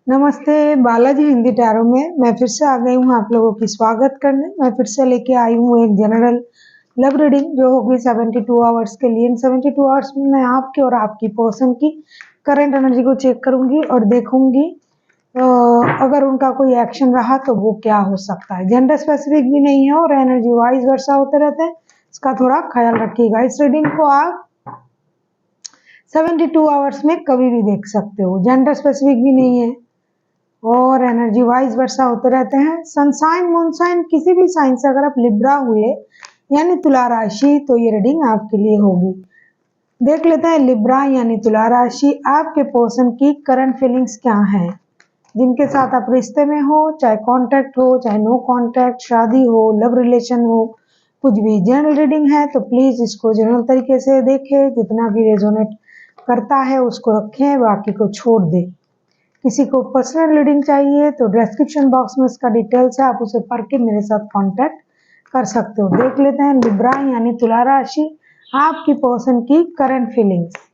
नमस्ते बालाजी हिंदी टैरो में मैं फिर से आ गई हूँ आप लोगों की स्वागत करने। मैं फिर से लेके आई हूँ एक जनरल लव रीडिंग जो होगी 72 आवर्स के लिए। इन 72 आवर्स में मैं आपके और आपकी पर्सन की करंट एनर्जी को चेक करूंगी और देखूंगी अगर उनका कोई एक्शन रहा तो वो क्या हो सकता है। जेंडर स्पेसिफिक भी नहीं है और एनर्जी वाइज वर्षा होते रहते हैं, इसका थोड़ा ख्याल रखिएगा। इस रीडिंग को आप 72 आवर्स में कभी भी देख सकते हो, जेंडर स्पेसिफिक भी नहीं है और एनर्जी वाइज वर्षा होते रहते हैं। सनसाइन मूनसाइन किसी भी साइन से अगर आप लिब्रा हुए यानी तुला राशि तो ये रीडिंग आपके लिए होगी। देख लेते हैं लिब्रा यानी तुला राशि, आपके पर्सन की करंट फीलिंग्स क्या है। जिनके साथ आप रिश्ते में हो, चाहे कांटेक्ट हो चाहे नो कांटेक्ट, शादी हो, लव रिलेशन हो, कुछ भी जनरल रीडिंग है तो प्लीज इसको जनरल तरीके से देखें। जितना भी रेजोनेट करता है उसको रखें, बाकी को छोड़ दें। किसी को पर्सनल रीडिंग चाहिए तो डिस्क्रिप्शन बॉक्स में इसका डिटेल्स है, आप उसे पढ़ के मेरे साथ कांटेक्ट कर सकते हो। देख लेते हैं लिब्रा यानी तुला राशि, आपकी पर्सन की करंट फीलिंग्स।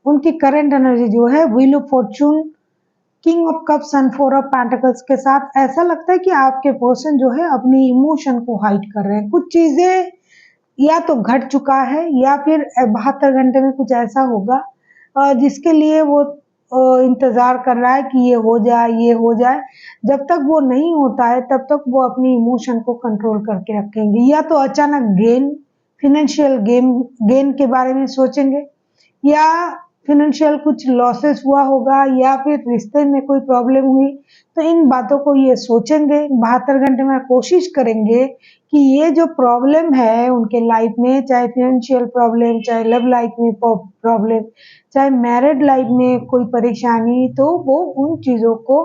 उनकी करंट एनर्जी जो है wheel of Fortune, king of cups and four of pentacles के साथ ऐसा लगता है कि आपके पर्सन जो है अपनी इमोशन को हाइड कर रहे हैं। कुछ चीजें या तो घट चुका है या फिर 72 घंटे में कुछ ऐसा होगा जिसके लिए वो इंतजार कर रहा है कि ये हो जाए ये हो जाए। जब तक वो नहीं होता है तब तक वो अपनी इमोशन को कंट्रोल करके रखेंगे। या तो अचानक गेन, फिनेंशियल गेन के बारे में सोचेंगे, या फिनेंशियल कुछ लॉसेस हुआ होगा, या फिर रिश्ते में कोई प्रॉब्लम हुई तो इन बातों को ये सोचेंगे। 72 घंटे में कोशिश करेंगे कि ये जो प्रॉब्लम है उनके लाइफ में, चाहे फिनेंशियल प्रॉब्लम, चाहे लव लाइफ में प्रॉब्लम, चाहे मैरिड लाइफ में कोई परेशानी, तो वो उन चीज़ों को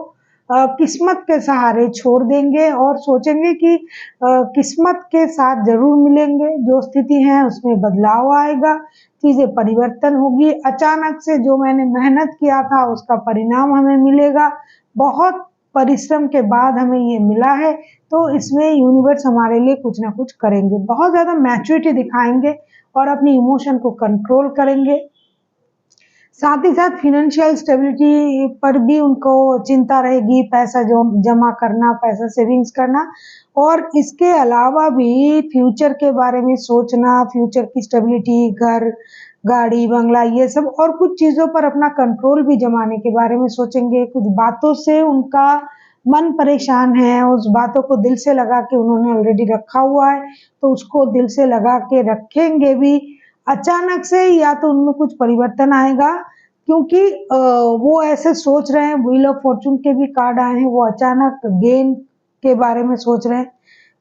किस्मत के सहारे छोड़ देंगे और सोचेंगे कि किस्मत के साथ जरूर मिलेंगे। जो स्थिति है उसमें बदलाव आएगा, चीजें परिवर्तन होगी। अचानक से जो मैंने मेहनत किया था उसका परिणाम हमें मिलेगा। बहुत परिश्रम के बाद हमें ये मिला है, तो इसमें यूनिवर्स हमारे लिए कुछ ना कुछ करेंगे। बहुत ज्यादा मैच्योरिटी दिखाएंगे और अपनी इमोशन को कंट्रोल करेंगे। साथ ही साथ फिनेंशियल स्टेबिलिटी पर भी उनको चिंता रहेगी, पैसा जो जमा करना, पैसा सेविंग्स करना, और इसके अलावा भी फ्यूचर के बारे में सोचना, फ्यूचर की स्टेबिलिटी, घर, गाड़ी, बंगला, ये सब, और कुछ चीज़ों पर अपना कंट्रोल भी जमाने के बारे में सोचेंगे। कुछ बातों से उनका मन परेशान है, उस बातों को दिल से लगा के उन्होंने ऑलरेडी रखा हुआ है तो उसको दिल से लगा के रखेंगे भी। अचानक से या तो उनमें कुछ परिवर्तन आएगा, क्योंकि वो ऐसे सोच रहे हैं। व्हील ऑफ फॉर्चून के भी कार्ड आए हैं, वो अचानक गेन के बारे में सोच रहे हैं।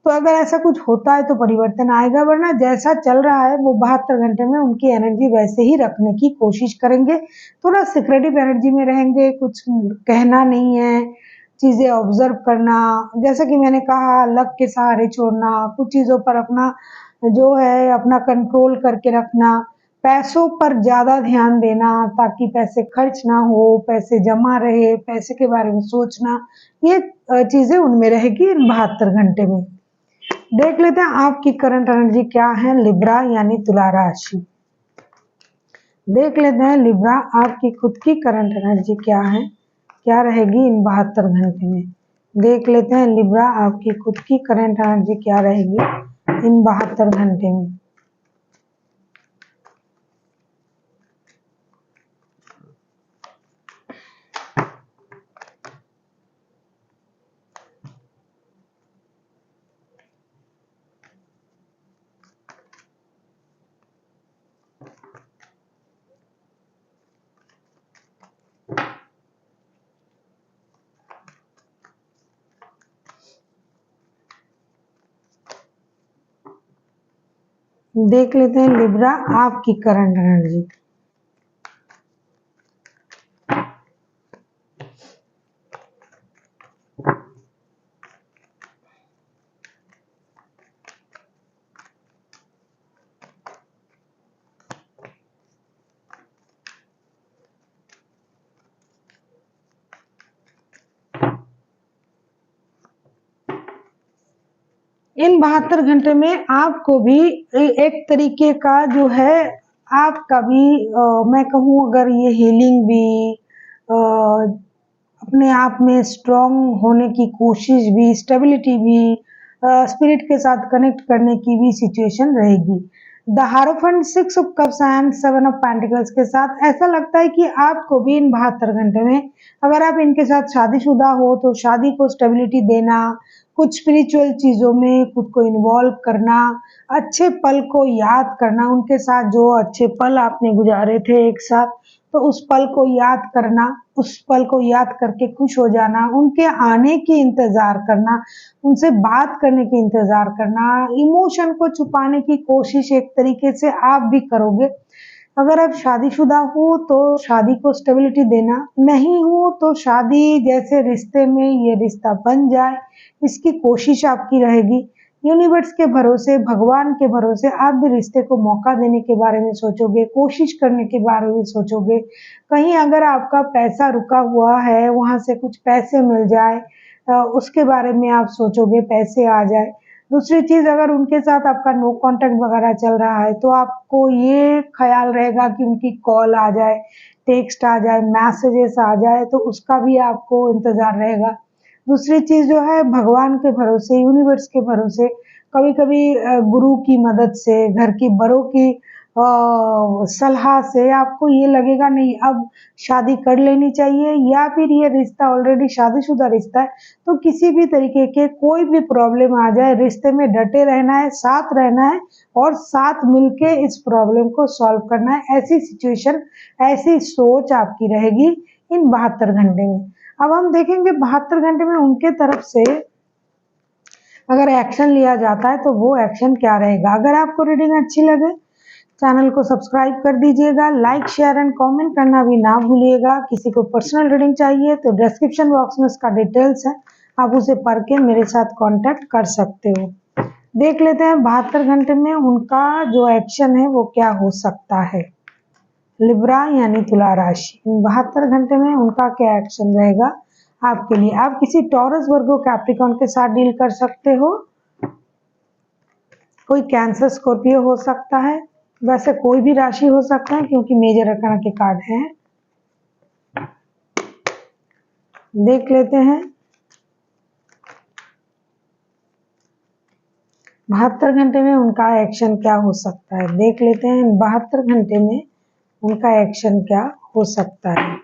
तो अगर ऐसा कुछ होता है तो परिवर्तन आएगा, वरना जैसा चल रहा है वो 72 घंटे में उनकी एनर्जी वैसे ही रखने की कोशिश करेंगे। थोड़ा सिक्रेटिव एनर्जी में रहेंगे, कुछ कहना नहीं है, चीजें ऑब्जर्व करना, जैसा कि मैंने कहा लक के सहारे छोड़ना, कुछ चीजों पर अपना जो है अपना कंट्रोल करके रखना, पैसों पर ज्यादा ध्यान देना ताकि पैसे खर्च ना हो, पैसे जमा रहे, पैसे के बारे में सोचना, ये चीजें उनमें रहेगी इन 72 घंटे में। देख लेते हैं आपकी करंट एनर्जी क्या है लिब्रा यानी तुला राशि। देख लेते हैं लिब्रा आपकी खुद की करंट एनर्जी क्या है, क्या रहेगी इन 72 घंटे में। देख लेते हैं लिब्रा आपकी खुद की करंट एनर्जी क्या रहेगी इन 72 घंटे में। देख लेते हैं लिब्रा आपकी करंट एनर्जी। इन 72 घंटे में आपको भी एक तरीके का जो है आपका भी मैं कहूँ अगर ये हीलिंग भी अपने आप में स्ट्रॉन्ग होने की कोशिश भी, स्टेबिलिटी भी, स्पिरिट के साथ कनेक्ट करने की भी सिचुएशन रहेगी। The हारोफेंट 6 of cups and 7 of pentacles के साथ ऐसा लगता है कि आपको भी इन 72 घंटे में अगर आप इनके साथ शादीशुदा हो तो शादी को स्टेबिलिटी देना, कुछ स्पिरिचुअल चीज़ों में खुद को इन्वॉल्व करना, अच्छे पल को याद करना, उनके साथ जो अच्छे पल आपने गुजारे थे एक साथ, तो उस पल को याद करना, उस पल को याद करके खुश हो जाना, उनके आने की इंतज़ार करना, उनसे बात करने की इंतज़ार करना, इमोशन को छुपाने की कोशिश एक तरीके से आप भी करोगे। अगर आप शादीशुदा हो तो शादी को स्टेबिलिटी देना, नहीं हो तो शादी जैसे रिश्ते में ये रिश्ता बन जाए, इसकी कोशिश आपकी रहेगी। यूनिवर्स के भरोसे, भगवान के भरोसे आप भी रिश्ते को मौका देने के बारे में सोचोगे, कोशिश करने के बारे में सोचोगे। कहीं अगर आपका पैसा रुका हुआ है, वहाँ से कुछ पैसे मिल जाए उसके बारे में आप सोचोगे, पैसे आ जाए। दूसरी चीज़ अगर उनके साथ आपका नो कॉन्टैक्ट वगैरह चल रहा है तो आपको ये ख़्याल रहेगा कि उनकी कॉल आ जाए, टेक्स्ट आ जाए, मैसेजेस आ जाए तो उसका भी आपको इंतज़ार रहेगा। दूसरी चीज़ जो है भगवान के भरोसे, यूनिवर्स के भरोसे, कभी-कभी गुरु की मदद से, घर की बड़ों की सलाह से आपको ये लगेगा नहीं अब शादी कर लेनी चाहिए या फिर ये रिश्ता ऑलरेडी शादीशुदा रिश्ता है, तो किसी भी तरीके के कोई भी प्रॉब्लम आ जाए, रिश्ते में डटे रहना है, साथ रहना है और साथ मिलके इस प्रॉब्लम को सॉल्व करना है। ऐसी सिचुएशन, ऐसी सोच आपकी रहेगी इन 72 घंटे में। अब हम देखेंगे 72 घंटे में उनके तरफ से अगर एक्शन लिया जाता है तो वो एक्शन क्या रहेगा। अगर आपको रीडिंग अच्छी लगे चैनल को सब्सक्राइब कर दीजिएगा, लाइक शेयर एंड कमेंट करना भी ना भूलिएगा। किसी को पर्सनल रीडिंग चाहिए तो डिस्क्रिप्शन बॉक्स में उसका डिटेल्स है, आप उसे पढ़ के मेरे साथ कांटेक्ट कर सकते हो। देख लेते हैं 72 घंटे में उनका जो एक्शन है वो क्या हो सकता है। लिब्रा यानी तुला राशि, 72 घंटे में उनका क्या एक्शन रहेगा आपके लिए। आप किसी टॉरस, वर्गो, कैप्रिकॉर्न के साथ डील कर सकते हो। कोई कैंसर, स्कॉर्पियो हो सकता है, वैसे कोई भी राशि हो सकता है क्योंकि मेजर अरकाना के कार्ड हैं। देख लेते हैं 72 घंटे में उनका एक्शन क्या हो सकता है। देख लेते हैं 72 घंटे में उनका एक्शन क्या हो सकता है।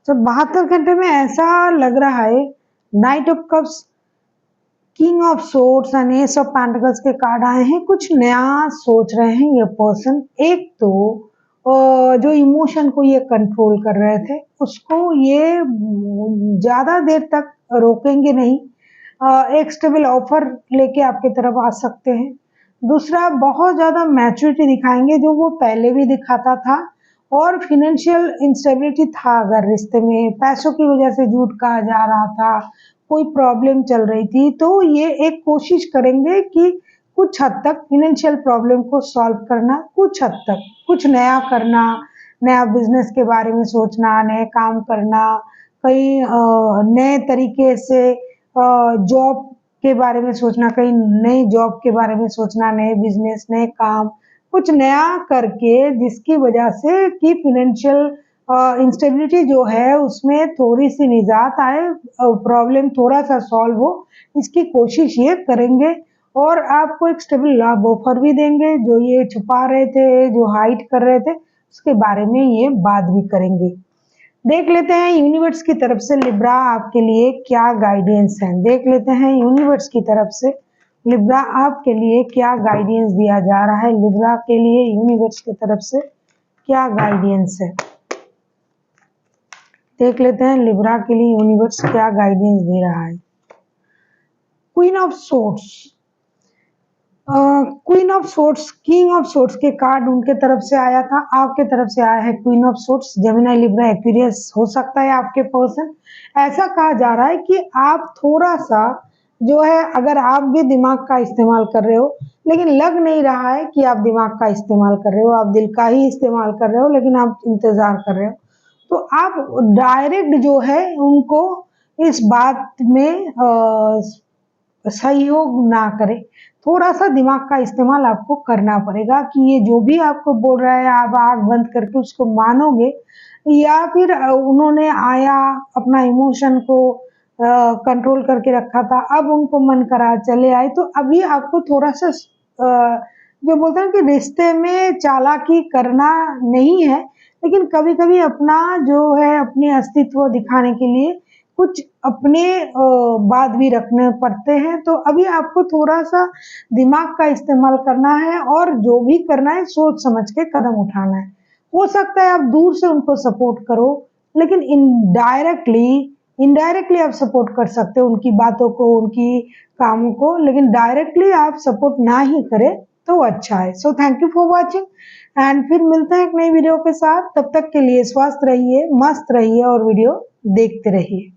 तो 72 घंटे में ऐसा लग रहा है night of cups, king of swords and S of pentacles के कार्ड आए हैं। कुछ नया सोच रहे हैं ये पर्सन। एक तो जो इमोशन को ये कंट्रोल कर रहे थे उसको ये ज़्यादा देर तक रोकेंगे नहीं। एक स्टेबल ऑफर लेके आपकी तरफ आ सकते हैं। दूसरा बहुत ज़्यादा मैच्योरिटी दिखाएंगे जो वो पहले भी दिखाता था, और फिनेंशियल इंस्टेबिलिटी था। अगर रिश्ते में पैसों की वजह से झूठ कहा जा रहा था, कोई प्रॉब्लम चल रही थी, तो ये एक कोशिश करेंगे कि कुछ हद तक फिनेंशियल प्रॉब्लम को सॉल्व करना, कुछ हद तक कुछ नया करना, नया बिजनेस के बारे में सोचना, नए काम करना, कहीं नए तरीके से जॉब के बारे में सोचना, कहीं नई जॉब के बारे में सोचना, नए बिजनेस, नए काम, कुछ नया करके जिसकी वजह से कि फिनेंशियल इंस्टेबिलिटी जो है उसमें थोड़ी सी निजात आए, प्रॉब्लम थोड़ा सा सॉल्व हो, इसकी कोशिश ये करेंगे। और आपको एक स्टेबल जॉब ऑफर भी देंगे। जो ये छुपा रहे थे, जो हाइड कर रहे थे, उसके बारे में ये बात भी करेंगे। देख लेते हैं यूनिवर्स की तरफ से लिब्रा आपके लिए क्या गाइडेंस है। देख लेते हैं यूनिवर्स की तरफ से लिब्रा आपके लिए क्या गाइडेंस दिया जा रहा है। लिब्रा के लिए यूनिवर्स की तरफ से क्या गाइडेंस है, देख लेते हैं लिब्रा के लिए यूनिवर्स क्या गाइडेंस दे रहा है। Queen of swords, queen of swords, king of swords के कार्ड उनके तरफ से आया था, आपके तरफ से आया है queen of swords. Gemini, Libra, Aquarius हो सकता है आपके पर्सन। ऐसा कहा जा रहा है कि आप थोड़ा सा जो है, अगर आप भी दिमाग का इस्तेमाल कर रहे हो, लेकिन लग नहीं रहा है कि आप दिमाग का इस्तेमाल कर रहे हो, आप दिल का ही इस्तेमाल कर रहे हो, लेकिन आप इंतजार कर रहे हो, तो आप डायरेक्ट जो है उनको इस बात में सहयोग ना करें। थोड़ा सा दिमाग का इस्तेमाल आपको करना पड़ेगा कि ये जो भी आपको बोल रहा है आप आंख बंद करके उसको मानोगे, या फिर उन्होंने आया अपना इमोशन को कंट्रोल करके रखा था, अब उनको मन करा चले आए, तो अभी आपको थोड़ा सा जो बोलते हैं कि रिश्ते में चालाकी करना नहीं है, लेकिन कभी कभी अपना जो है अपने अस्तित्व दिखाने के लिए कुछ अपने बात भी रखने पड़ते हैं। तो अभी आपको थोड़ा सा दिमाग का इस्तेमाल करना है और जो भी करना है सोच समझ के कदम उठाना है। हो सकता है आप दूर से उनको सपोर्ट करो, लेकिन इनडायरेक्टली आप सपोर्ट कर सकते हो उनकी बातों को, उनकी कामों को, लेकिन डायरेक्टली आप सपोर्ट ना ही करें तो अच्छा है। So thank you for watching and फिर मिलते हैं एक नई वीडियो के साथ। तब तक के लिए स्वस्थ रहिए, मस्त रहिए और वीडियो देखते रहिए।